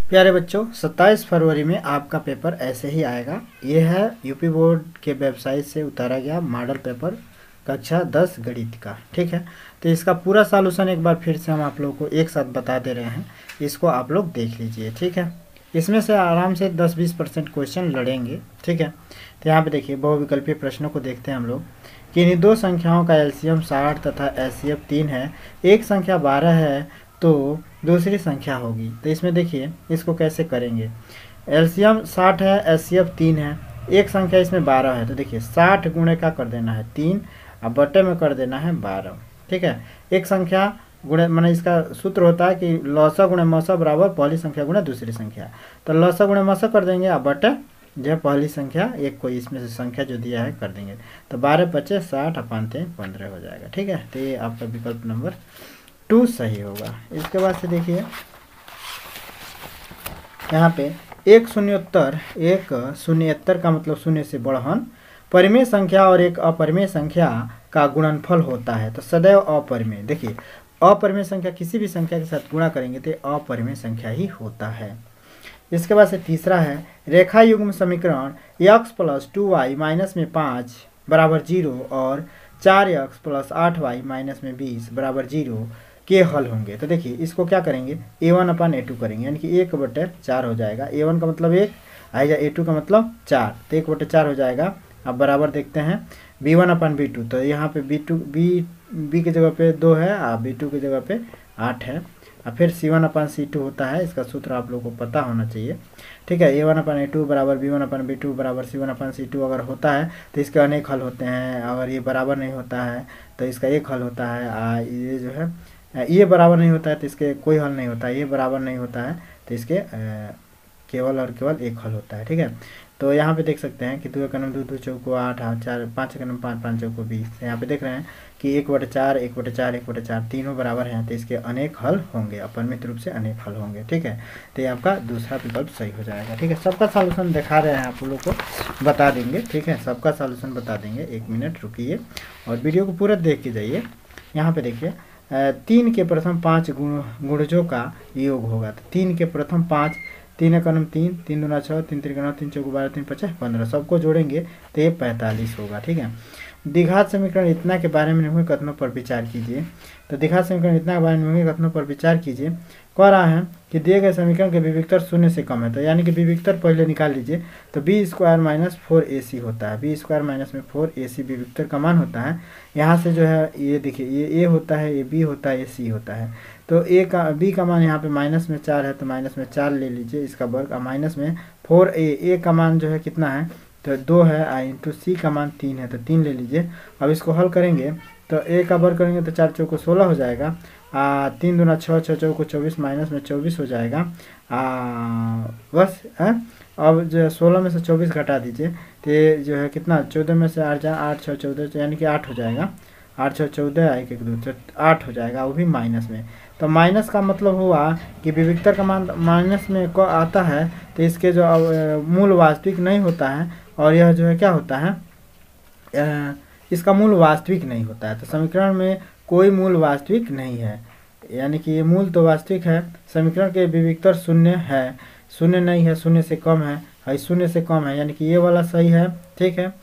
प्यारे बच्चों, 27 फरवरी में आपका पेपर ऐसे ही आएगा। ये है यूपी बोर्ड के वेबसाइट से उतारा गया मॉडल पेपर कक्षा 10 गणित का। ठीक है, तो इसका पूरा सॉल्यूशन एक बार फिर से हम आप लोगों को एक साथ बता दे रहे हैं। इसको आप लोग देख लीजिए। ठीक है, इसमें से आराम से 10-20% क्वेश्चन लड़ेंगे। ठीक है, तो यहाँ पे देखिए बहुविकल्पीय प्रश्नों को देखते हैं हम लोग कि इन दो संख्याओं का एलसीएम 60 तथा एचसीएफ 3 है। एक संख्या 12 है तो दूसरी संख्या होगी। तो इसमें देखिए इसको कैसे करेंगे। एलसीएम 60 है, एचसीएफ 3 है, एक संख्या इसमें 12 है। तो देखिए 60 गुणे का कर देना है 3 और बटे में कर देना है 12। ठीक है, एक संख्या गुणे मैंने इसका सूत्र होता है कि लौसा गुणे मौसा बराबर पहली संख्या गुणे दूसरी संख्या। तो लौसा गुणे मौसा कर देंगे और बटे जो है पहली संख्या एक कोई इसमें से संख्या जो दिया है कर देंगे। तो 12 × 5 = 60 और 5 × 15 हो जाएगा। ठीक है, तो ये आपका विकल्प नंबर 2 सही होगा। इसके बाद से देखिए यहाँ पे एक शून्योत्तर का मतलब शून्य से बढ़हन परिमेय संख्या और एक अपरिमेय संख्या का गुणनफल होता है। तो सदैव अपरिमेय। देखिए अपरिमेय संख्या किसी भी संख्या के साथ गुणा करेंगे तो अपरिमेय संख्या ही होता है। इसके बाद से तीसरा है रेखा युग्म समीकरण x + 2y - 5 = 0 और 4x + 8y - 20 = 0 के हल होंगे। तो देखिए इसको क्या करेंगे, a1/a2 करेंगे, यानी कि 1/4 हो जाएगा। a1 का मतलब 1 आएगा, a2 का मतलब 4, तो 1/4 हो जाएगा। अब बराबर देखते हैं b1/b2। तो यहाँ पे b की जगह पे 2 है और b2 की जगह पे 8 है। और फिर c1/c2 होता है, इसका सूत्र आप लोगों को पता होना चाहिए। ठीक है, a1/a2 बराबर b1/b2 बराबर c1/c2 अगर होता है तो इसके अनेक हल होते हैं। अगर ये बराबर नहीं होता है तो इसका एक हल होता है। ये जो है ये बराबर नहीं होता है तो इसके कोई हल नहीं होता है। ये बराबर नहीं होता है तो इसके केवल और केवल एक हल होता है। ठीक है, तो यहाँ पे देख सकते हैं कि 2 × 2 2 चौको 8 और 4 5 × 5 5 चौको 20। यहाँ पे देख रहे हैं कि 1/4 1/4 1/4 तीनों बराबर हैं, तो इसके अनेक हल होंगे, अपरिमित रूप से अनेक हल होंगे। ठीक है, तो ये आपका दूसरा विकल्प सही हो जाएगा। ठीक है, सबका सॉल्यूशन दिखा रहे हैं, आप लोगों को बता देंगे। ठीक है, सबका सॉल्यूशन बता देंगे। 1 मिनट रुकिए और वीडियो को पूरा देख के जाइए। यहाँ पे देखिए 3 के प्रथम 5 गुणजों का योग होगा। तो 3 के प्रथम 5, 3 × 3 3 × 2 = 6 3 × 3 = 9 3 × 4 = 12 3 × 5 = 15 सबको जोड़ेंगे तो ये 45 होगा। ठीक है, द्विघात समीकरण इतना के बारे में निम्नलिखित कथनों पर विचार कीजिए। तो द्विघात समीकरण इतना के बारे में निम्नलिखित कथनों पर विचार कीजिए। कह रहा है कि दिए गए समीकरण के विविक्तर 0 से कम है। तो यानी कि विविक्तर पहले निकाल लीजिए। तो b² - 4ac होता है। b² - 4ac विविक्तर का मान होता है। यहाँ से जो है ये देखिए ये a होता है, ये b होता है, ये c होता है। तो b का मान यहाँ पे -4 है तो -4 ले लीजिए इसका वर्ग, और माइनस में 4a का मान जो है कितना है तो 2 है, इंटू c का मान 3 है तो 3 ले लीजिए। अब इसको हल करेंगे तो a का वर्ग करेंगे तो 4 चौको 16 हो जाएगा। 3 दूना 6 6 चौको 24 माइनस में 24 हो जाएगा। बस है। अब जो है 16 में से 24 घटा दीजिए तो ये जो है कितना 14 में से 8 8 6 14 यानी कि 8 हो जाएगा। 8 6 14 1 1 2 तो 8 हो जाएगा, वो भी माइनस में। तो माइनस का मतलब हुआ कि विविक्तर का मान माइनस में को आता है तो इसके जो मूल वास्तविक नहीं होता है, और यह जो है क्या होता है इसका मूल वास्तविक नहीं होता है। तो समीकरण में कोई मूल वास्तविक नहीं है, यानी कि ये मूल तो वास्तविक है। समीकरण के विविक्तर 0 है, 0 नहीं है, 0 से कम है, 0 से कम है, यानी कि ये वाला सही है। ठीक है,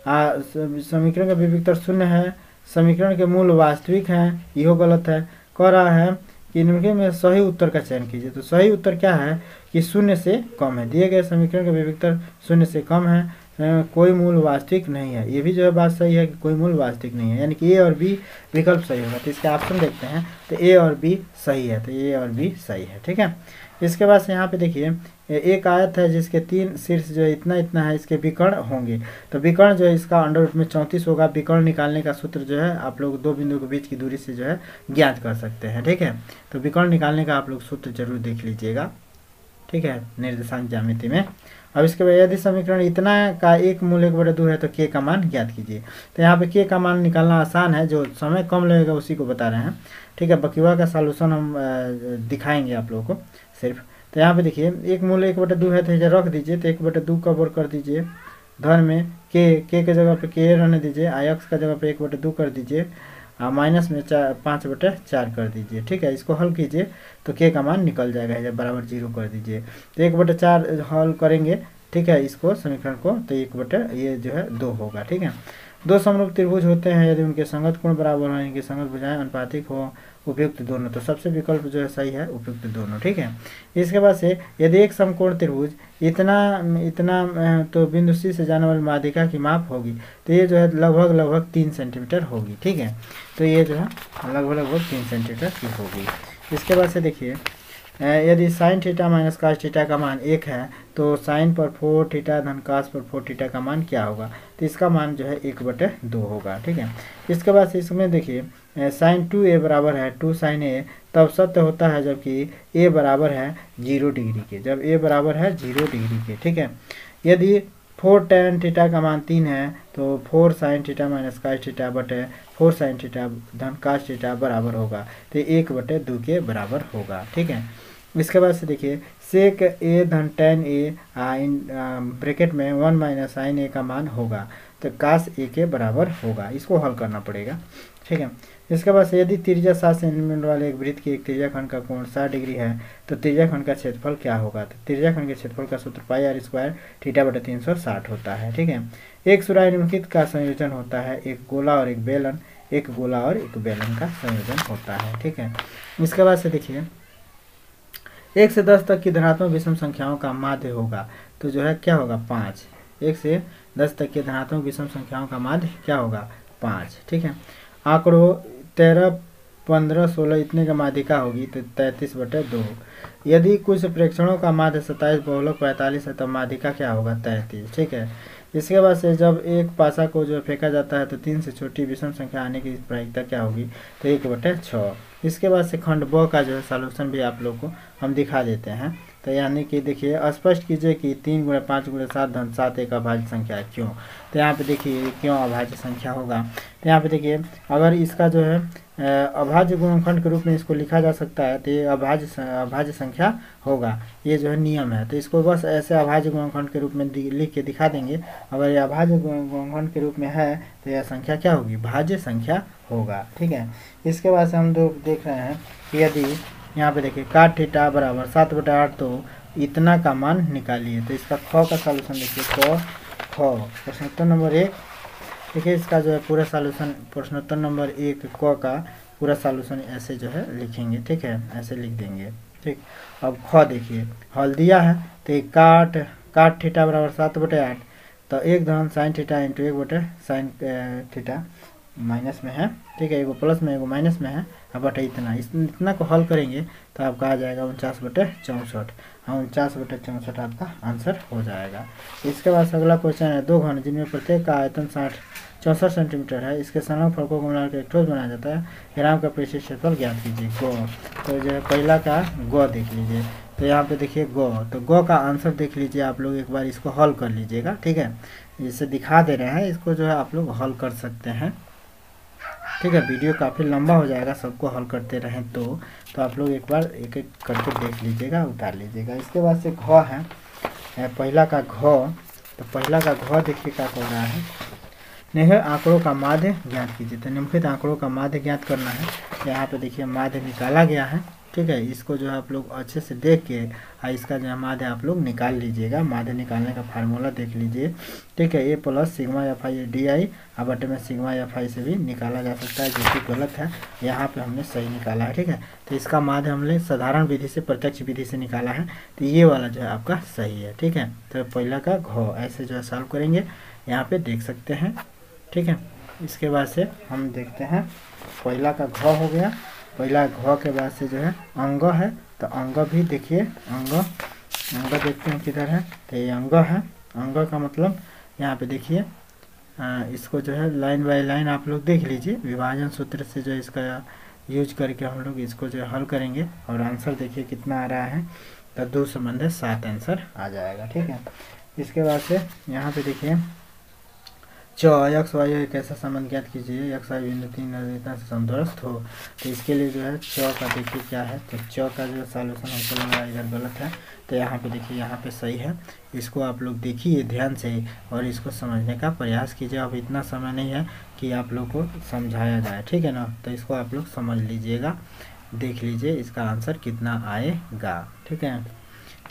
समीकरण का विविक्तर 0 है, समीकरण के मूल वास्तविक हैं, यह गलत है। कह रहा है कि निम्नलिखित में सही उत्तर का चयन कीजिए। तो सही उत्तर क्या है कि 0 से कम है। दिए गए समीकरण का विविक्तर 0 से कम है, कोई मूल वास्तविक नहीं है। ये भी जो है बात सही है कि कोई मूल वास्तविक नहीं है, यानी कि ए और बी विकल्प सही होगा। तो इसके ऑप्शन देखते हैं तो ए और बी सही है, तो ए और बी सही है। ठीक है, इसके बाद से यहाँ पे देखिए एक आयत है जिसके 3 शीर्ष जो है इतना इतना है, इसके विकर्ण होंगे। तो विकर्ण जो है इसका अंडर में 34 होगा। विकर्ण निकालने का सूत्र जो है आप लोग 2 बिंदु के बीच की दूरी से जो है ज्ञात कर सकते हैं। ठीक है, तो विकर्ण निकालने का आप लोग सूत्र जरूर देख लीजिएगा। ठीक है, निर्देशांक ज्यामिति में। अब इसके बाद यदि समीकरण इतना का एक मूल 1/2 है तो k का मान ज्ञात कीजिए। तो यहाँ पे k का मान निकालना आसान है, जो समय कम लगेगा उसी को बता रहे हैं। ठीक है, बकीवा का सॉल्यूशन हम दिखाएंगे आप लोगों को सिर्फ। तो यहाँ पे देखिए एक मूल 1/2 है तो इसे रख दीजिए, तो 1/2 का वर्ग कर दीजिए। धन में k के जगह पे k रहने दीजिए, x का जगह पे 1/2 कर दीजिए। माइनस में 5/4 कर दीजिए, ठीक है। इसको हल कीजिए तो k का मान निकल जाएगा, जब बराबर 0 कर दीजिए तो 1/4 हल करेंगे, ठीक है, इसको समीकरण को, तो 1 ये जो है 2 होगा, ठीक है। दो समरूप त्रिभुज होते हैं यदि उनके संगत कोण बराबर हो, इनकी संगत भुजाएं अनुपातिक हो, उपयुक्त दोनों, तो सबसे विकल्प जो है सही है उपयुक्त दोनों, ठीक है। इसके बाद से यदि एक समकोण त्रिभुज इतना तो बिंदु C से जाने वाली माध्यिका की माप होगी, तो ये जो है लगभग 3 सेंटीमीटर होगी, ठीक है। तो ये जो है लगभग 3 सेंटीमीटर की होगी। इसके बाद से देखिए यदि sine theta minus cos theta का मान 1 है, तो साइन पर 4 थीटा धन कास पर 4 थीटा का मान क्या होगा, तो इसका मान जो है 1/2 होगा, ठीक है। इसके बाद से इसमें देखिए साइन 2a बराबर है 2 साइन a, तब सत्य होता है जबकि a बराबर है 0 डिग्री के, जब a बराबर है 0 डिग्री के, ठीक है। यदि 4 tan थीटा का मान 3 है, तो 4 sine theta minus cos theta बटे 4 साइन थीटा धन कास थीटा बराबर होगा, तो 1/2 के बराबर होगा, ठीक है। इसके बाद से देखिए सेक a धन tan a इन ब्रैकेट में 1 माइनस साइन a का मान होगा, तो कास a के बराबर होगा, इसको हल करना पड़ेगा, ठीक है। इसके बाद से यदि त्रिज्या 7 सेंटीमीटर वाले एक वृत्त के एक त्रिज्याखंड का कोण 60 डिग्री है, तो त्रिज्याखंड का क्षेत्रफल क्या होगा, तो त्रिज्याखंड के क्षेत्रफल का सूत्र πr² θ/360 होता है, ठीक है। एक सुराही निम्नलिखित का संयोजन होता है, एक गोला और एक बेलन, एक गोला और एक बेलन का संयोजन होता है, ठीक है। इसके बाद से देखिए 1 से 10 तक की धनात्मक विषम संख्याओं का माध्य होगा, तो जो है क्या होगा 5। 1 से 10 तक के धनात्मक विषम संख्याओं का माध्य क्या होगा 5, ठीक है। आंकड़ों 13, 15, 16 इतने का माध्यिका होगी, तो 33/2। यदि कुछ प्रेक्षणों का माध्य 27 बहुलक 45 है, तब माध्यिका क्या होगा 33, ठीक है। इसके बाद से जब एक पासा को जो फेंका जाता है, तो 3 से छोटी विषम संख्या आने की प्रायिकता क्या होगी, तो 1/6। इसके बाद से खंड ब का जो है सॉल्यूशन भी आप लोग को हम दिखा देते हैं, तो यानी कि देखिए स्पष्ट कीजिए कि 3 × 5 × 7 धन 7 एक अभाज्य संख्या है, क्यों, तो यहाँ पे देखिए क्यों अभाज्य संख्या होगा, तो यहाँ पे देखिए अगर इसका जो है अभाज्य गुणनखंड के रूप में इसको लिखा जा सकता है, तो ये अभाज्य संख्या होगा, ये जो है नियम है। तो इसको बस ऐसे अभाज्य गुणनखंड के रूप में लिख के दिखा देंगे। अगर ये अभाज्य गुणनखंड के रूप में है, तो यह संख्या क्या होगी, भाज्य संख्या होगा, ठीक है। इसके बाद से हम लोग देख रहे हैं कि यदि यहाँ पे देखिए काट थीटा बराबर 7/8, तो इतना का मान निकालिए, तो इसका ख का सॉल्यूशन देखिए ख प्रश्नोत्तर नंबर 1, देखिए इसका जो है पूरा सॉल्यूशन प्रश्नोत्तर नंबर 1 क का पूरा सॉल्यूशन ऐसे जो है लिखेंगे, ठीक है, ऐसे लिख देंगे, ठीक। अब ख देखिए हल दिया है, तो काट थीटा बराबर 7/8, तो 1 धन साइन थीटा इंटू 1/साइन थीटा माइनस में है, ठीक है, एगो प्लस में एगो माइनस में है, अब बटे इतना को हल करेंगे तो आपका आ जाएगा 49/64। 49/64 आपका आंसर हो जाएगा। इसके बाद अगला क्वेश्चन है 2 घन जिनमें प्रत्येक का आयतन 64 सेंटीमीटर है, इसके संलग्न फलकों को मिलाकर एक ठोस बनाया जाता है, ग्राम का पृष्ठीय क्षेत्रफल ज्ञात कीजिए ग। तो जो है पहला का ग देख लीजिए, तो यहाँ पे देखिए ग, तो ग का आंसर देख लीजिए आप लोग, एक बार इसको हल कर लीजिएगा, ठीक है, जिसे दिखा दे रहे हैं इसको जो है आप लोग हल कर सकते हैं, ठीक है। वीडियो काफ़ी लंबा हो जाएगा, सबको हल करते रहें तो आप लोग एक बार एक एक करके देख लीजिएगा, उतार लीजिएगा। इसके बाद से घ है पहला का घ, तो पहला का घ देखिए क्या कर रहा है, निम्नलिखित आंकड़ों का माध्य ज्ञात कीजिए, तो निम्नलिखित आंकड़ों का माध्य ज्ञात करना है। यहाँ पे देखिए माध्य निकाला गया है, ठीक है, इसको जो है आप लोग अच्छे से देख के इसका जो है माध्य आप लोग निकाल लीजिएगा। माध्य निकालने का फार्मूला देख लीजिए, ठीक है, a + सिग्मा FI DI बटे में सिग्मा FI से भी निकाला जा सकता है, जो कि गलत है, यहाँ पे हमने सही निकाला है, ठीक है। तो इसका माध्य हमने साधारण विधि से प्रत्यक्ष विधि से निकाला है, तो ये वाला जो है आपका सही है, ठीक है। तो पहला का घ ऐसे जो है सॉल्व करेंगे, यहाँ पे देख सकते हैं, ठीक है। इसके बाद से हम देखते हैं पहला का घ हो गया, पहला घ के बाद से जो है अंग है, तो अंग भी देखिए अंग देखते हैं किधर है, तो ये अंग है। अंग का मतलब यहाँ पे देखिए इसको जो है लाइन बाय लाइन आप लोग देख लीजिए, विभाजन सूत्र से जो इसका यूज करके हम लोग इसको जो हल करेंगे, और आंसर देखिए कितना आ रहा है, तो 2 संबंध 7 आंसर आ जाएगा, ठीक है। इसके बाद से यहाँ पे देखिए एक्स वाई एक ऐसा संबंध ज्ञात कीजिए एक्स वाई बिंदु 3 नजदीकता से समदूरस्थ हो। तो इसके लिए जो है का देखिए क्या है, तो का जो सॉल्यूशन हमको लग रहा है इधर गलत है, तो यहाँ पे देखिए यहाँ पे सही है। इसको आप लोग देखिए ध्यान से और इसको समझने का प्रयास कीजिए। अब इतना समय नहीं है कि आप लोग को समझाया जाए, ठीक है ना। तो इसको आप लोग समझ लीजिएगा, देख लीजिए इसका आंसर कितना आएगा, ठीक है।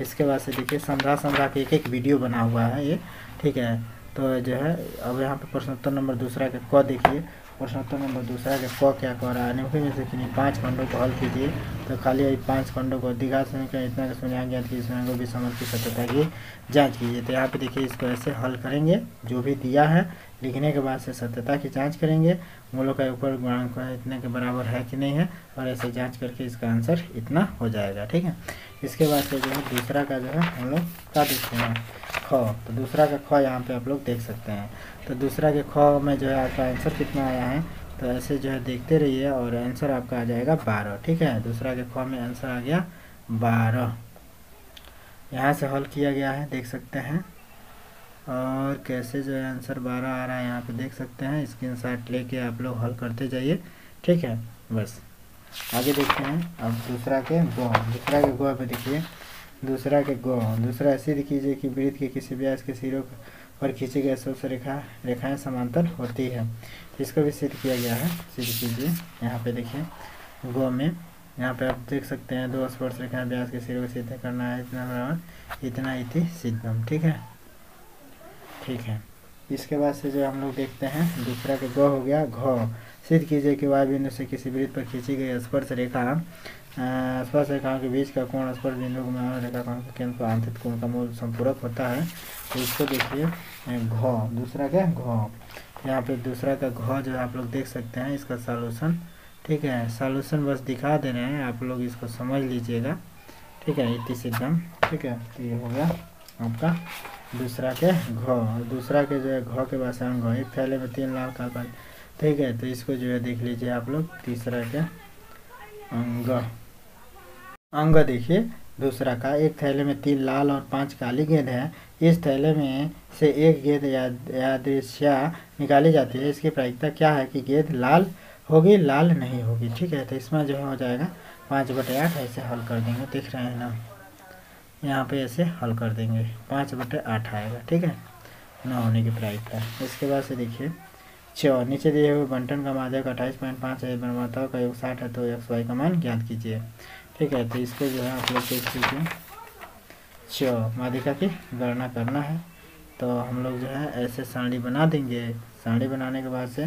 इसके बाद से देखिए समझा के एक वीडियो बना हुआ है ये, ठीक है। तो जो है अब यहाँ पे प्रश्नोत्तर नंबर दूसरा के क देखिए, प्रश्नोत्तर नंबर दूसरा के क क्या कह रहा है, निम्नलिखित में से किन्हीं 5 खंडों को हल कीजिए। तो खाली 5 खंडों को द्विघात समीकरण इतना ज्ञात की समीकरण को भी समझ की सत्यता की जांच कीजिए। तो यहाँ पे देखिए इसको ऐसे हल करेंगे, जो भी दिया है लिखने के बाद से सत्यता की जांच करेंगे, मूलों का ऊपर गुणांक इतने के बराबर है कि नहीं है, और ऐसे जांच करके इसका आंसर इतना हो जाएगा, ठीक है। इसके बाद से जो है दूसरा का जो है हम लोग क्या देखते हैं, ख। तो दूसरा का ख यहाँ पे आप लोग देख सकते हैं। तो दूसरा के ख में जो है आपका आंसर कितना आया है, तो ऐसे जो है देखते रहिए और आंसर आपका आ जाएगा 12, ठीक है। दूसरा के ख में आंसर आ गया 12, यहाँ से हल किया गया है, देख सकते हैं। और कैसे जो है आंसर 12 आ रहा है यहाँ पे देख सकते हैं, स्क्रीनशॉट लेके आप लोग हल करते जाइए, ठीक है। बस आगे देखते हैं अब दूसरा के गो पे देखिए, दूसरा ऐसे कीजिए कि वृत्त के किसी व्यास के सिरों पर खींची गई सबसे रेखाएं समांतर होती है। इसको भी सिद्ध किया गया है, सिद्ध कीजिए। यहाँ पे देखिए गो में यहाँ पे आप देख सकते हैं 2 स्पर्श रेखाएं व्यास के सिरों को सिद्ध करना है, इतना बराबर इतना इति सिद्धम, ठीक है, ठीक है। इसके बाद से जो हम लोग देखते हैं दूसरा के गो हो गया घ। सिद्ध कीजिए कि वाय बिंदु से किसी वृत्त पर खींची गई स्पर्श रेखाओं के बीच का कोण स्पर्श बिंदु में रेखाखंड के केंद्र पर आंतरिक कोण का मूल संपूरक होता है। तो इसको देखिए घ, दूसरा का घ, यहाँ पे दूसरा का घ जो आप लोग देख सकते हैं इसका सॉल्यूशन, ठीक है। सॉल्यूशन बस दिखा दे रहे हैं, आप लोग इसको समझ लीजिएगा, ठीक है, इति सिद्धम, ठीक है। तो ये हो गया आपका दूसरा के घ। दूसरा के जो है घ के बाद अंग, एक थैले में 3 लाल कागज, ठीक है। तो इसको जो है देख लीजिए आप लोग, तीसरा के अंग देखिए दूसरा का, एक थैले में 3 लाल और 5 काली गेंद है। इस थैले में से एक गेंद यादृच्छा निकाली जाती है, इसकी प्रायिकता क्या है कि गेंद लाल होगी लाल नहीं होगी, ठीक है। तो इसमें जो हो जाएगा 5/8, ऐसे हल कर देंगे, देख रहे हैं ना, यहाँ पे ऐसे हल कर देंगे 5/8 आएगा, ठीक है, न होने की प्रायिकता। इसके बाद से देखिए नीचे दिए हुए बंटन का माध्यक 28.5 है, निर्माताओं का योग 60 है, तो एक्स वाई का मान ज्ञात कीजिए, ठीक है। तो इसको जो है आप लोग देख लीजिए माध्यिका की गणना करना है। तो हम लोग जो है ऐसे सारणी बना देंगे, सारणी बनाने के बाद से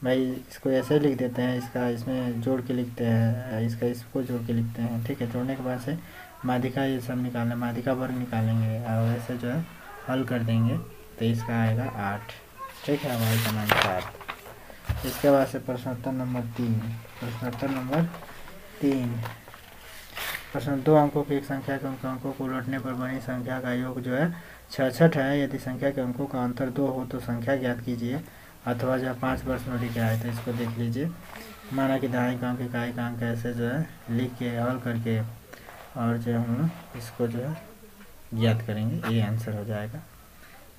भाई इसको ऐसे लिख देते हैं, इसका इसमें जोड़ के लिखते हैं, इसका इसको जोड़ के लिखते हैं, ठीक है। जोड़ने के बाद से माध्यिका ये सब निकालना, माध्यिका वर्ग निकालेंगे और ऐसे जो है हल कर देंगे। तो इसका आएगा 8, ठीक है, वाई का मान 7। इसके बाद से प्रश्नोत्तर नंबर 3, प्रश्न 2 अंकों की एक संख्या के अंकों को उलटने पर बनी संख्या का योग जो है 66 है। यदि संख्या के अंकों का अंतर 2 हो तो संख्या ज्ञात कीजिए, अथवा जो 5 वर्ष में लिखा है। तो इसको देख लीजिए, माना कि दहाई का अंक इकाई का अंक ऐसे जो है लिख के हल करके और जो हम लोग इसको जो है ज्ञात करेंगे, ये आंसर हो जाएगा,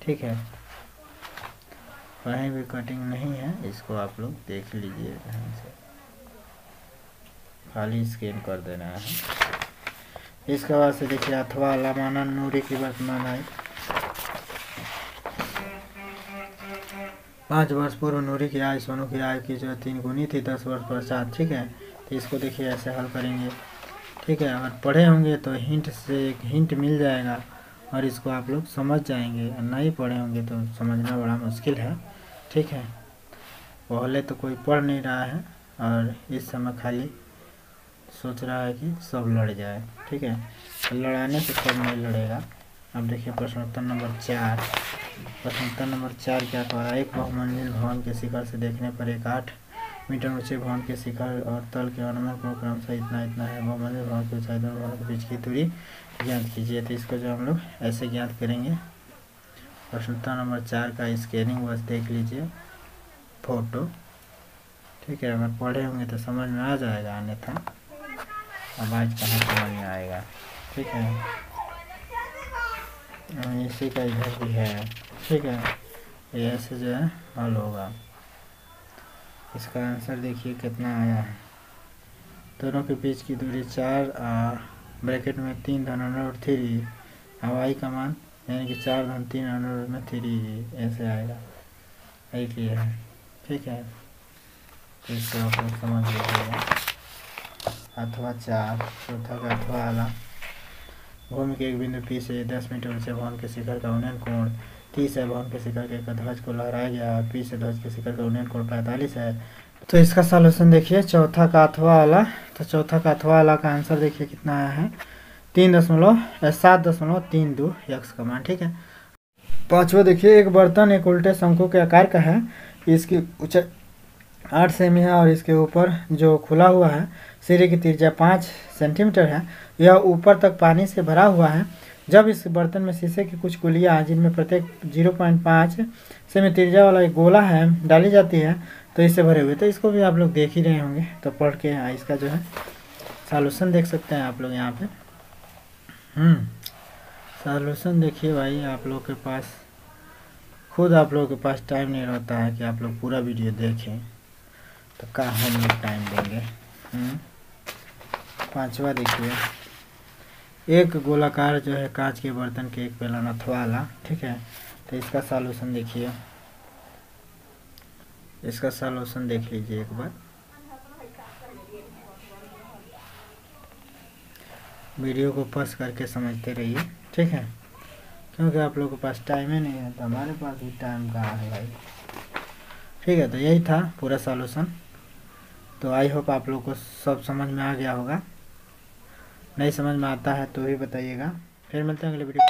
ठीक है। कहीं भी कटिंग नहीं है, इसको आप लोग देख लीजिए ध्यान से, खाली स्कैन कर देना है। इसके बाद से देखिए अथवा लामाना नूरी की वर्तमान आयु 5 वर्ष पूर्व नूरी की आयु सोनू की आयु की जो 3 गुनी थी 10 वर्ष पश्चात, ठीक है। तो इसको देखिए ऐसे हल करेंगे, ठीक है। अगर पढ़े होंगे तो हिंट से एक हिंट मिल जाएगा और इसको आप लोग समझ जाएंगे, और नहीं पढ़े होंगे तो समझना बड़ा मुश्किल है, ठीक है। पहले तो कोई पढ़ नहीं रहा है और इस समय खाली सोच रहा है कि सब लड़ जाए, ठीक है। तो लड़ाने से सब नहीं लड़ेगा। अब देखिए प्रश्नोत्तर नंबर 4, प्रश्नोत्तर नंबर 4 क्या कह रहा है, एक बहुमंजिल भवन के शिखर से देखने पर एक 8 मीटर ऊंचे भवन के शिखर और तल के अनुमान को क्रमशः इतना इतना है। बहुमंजिल भवन की ऊंचाई दोनों भवनों के बीच की दूरी ज्ञात कीजिए। तो इसको जो हम लोग ऐसे ज्ञात करेंगे, प्रश्नोत्तर नंबर 4 का स्कैनिंग बस देख लीजिए, फोटो, ठीक है। अगर पढ़े होंगे तो समझ में आ जाएगा, अन्यथा आवाज़ कहाँ समझ में आएगा, ठीक है। इसी का इधर भी है, ठीक है। ये ऐसे जो है हल होगा। इसका आंसर देखिए कितना आया है। दोनों के बीच की दूरी 4 ब्रैकेट में 3 धन 3 हवाई का मान यानी कि 4 धन 3 में 3 ऐसे आएगा। यही क्लियर है, ठीक है। तो इसको आप लोग समझ लीजिएगा। अथवा 4 चौथा का अथवा वाला भूमि के एक बिंदु P से 10 मीटर ऊंचे भवन के शिखर का उन्नयन कोण 30 है। भवन के शिखर के एक ध्वज को लहराया गया। P से ध्वज के शिखर का उन्नयन कोण 45 है। तो इसका सॉल्यूशन देखिए चौथा का अथवा वाला। तो चौथा का अथवा वाला का आंसर देखिए कितना आया है 7.32 यक्स का मान, ठीक है। पांचवा देखिए एक बर्तन एक उल्टे शंकु के आकार का है। इसकी ऊंचाई 8 सेमी है और इसके ऊपर जो खुला हुआ है सिरे की त्रिज्या 5 सेंटीमीटर है। यह ऊपर तक पानी से भरा हुआ है। जब इस बर्तन में शीशे की कुछ गुलियाँ जिनमें प्रत्येक 0.5 सेमी त्रिज्या वाला एक गोला है डाली जाती है तो इससे भरे हुए। तो इसको भी आप लोग देख ही रहे होंगे, तो पढ़ के इसका जो है सॉल्यूशन देख सकते हैं आप लोग यहाँ पे। सॉल्यूशन देखिए भाई, आप लोग के पास खुद आप लोगों के पास टाइम नहीं रहता है कि आप लोग पूरा वीडियो देखें, तो कहाँ हम लोग टाइम देंगे। पांचवा देखिए एक गोलाकार जो है कांच के बर्तन के एक बेलन अथवा वाला, ठीक है। तो इसका सॉल्यूशन देखिए, इसका सॉल्यूशन देख लीजिए एक बार। वीडियो को पॉज करके समझते रहिए, ठीक है, क्योंकि आप लोगों के पास टाइम ही नहीं है, तो हमारे पास भी टाइम कहाँ है भाई, ठीक है। तो यही था पूरा सॉल्यूशन। तो आई होप आप लोग को सब समझ में आ गया होगा। नहीं समझ में आता है तो भी बताइएगा। फिर मिलते हैं अगले वीडियो।